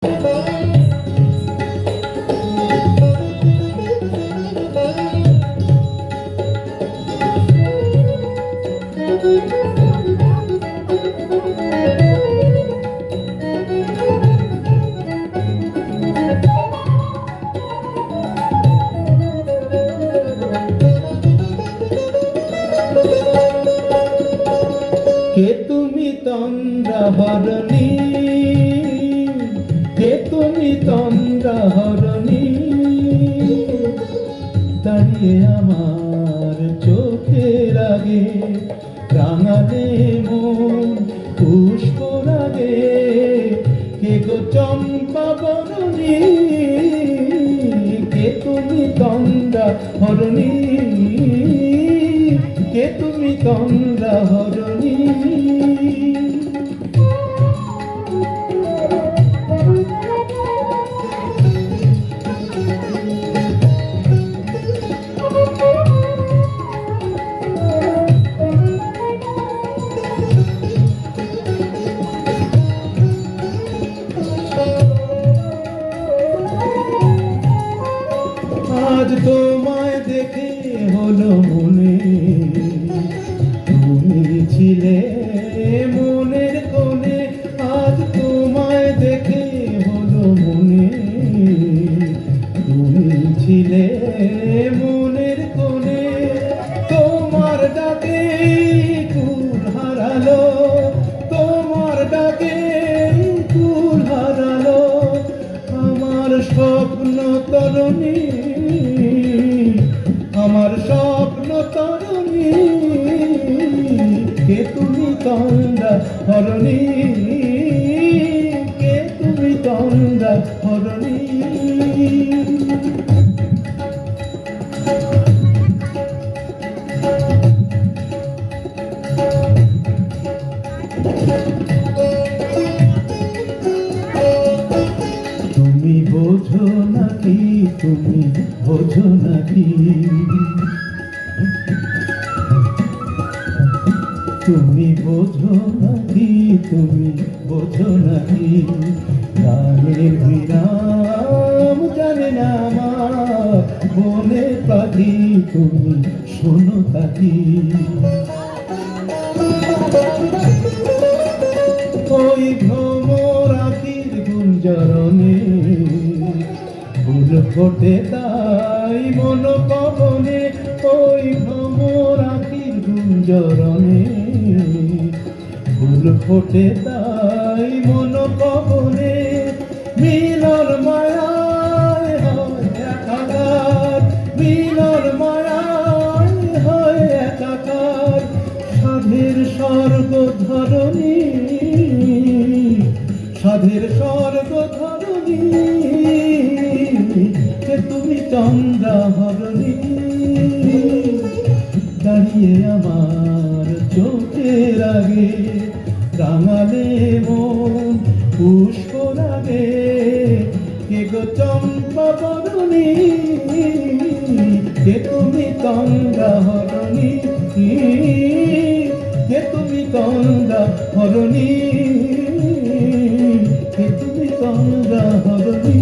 কে তুমি তন্দ্রাহরণী, কে তুমি তন্দ্রাহরণী, দাঁড়িয়ে আমার চোখের আগে রাঙালে মন পুষ্প রাগে। কে গো চম্পা বরণী, কে তুমি তন্দ্রাহরণী, কে তুমি তন্দ্রাহরণী। আজ তোমায় দেখে হলো মনে, তুমি ছিলে মনের কোণে। আজ তোমায় দেখে হলো মনে, তুমি ছিলে মনের কোণে। তোমার ডাকে কুল হারালো, তোমার ডাকে কুল হারালো আমার স্বপ্ন তরুণী, আমার স্বপ্ন তরুণী। কে তুমি তন্দ্রাহরণী, কে তুমি তন্দ্রাহরণী। তুমি বোঝো নাকি, তুমি বোঝো নাকি, তুমি বোঝো নাকি, তুমি বোঝো নাকি। গানের বিরাম জানে না আমার বনে পাখি, তুমি শোনো তাকি। ওই ভ্রমর আখির গুঞ্জরণে ফুল ফোটে তাই মন পবনে। ওই ভ্রমর আখির গুঞ্জরণে ফুল ফোটে তাই মন পবনে। মিলন মায়ায় হয় একাকার, মিলন মায়ায় হয় একাকার। সাধের স্বর্গ ধরণী, সাধের স্বর্গ ধরণী। কে তুমি তন্দ্রাহরণী, দাঁড়িয়ে আমার চোখের আগে রাঙালে মন পুষ্প রাগে। কে গো চম্পা বরণী, কে তুমি তন্দ্রাহরণী, কে তুমি তন্দ্রাহরণী, কে তুমি তন্দ্রাহরণী।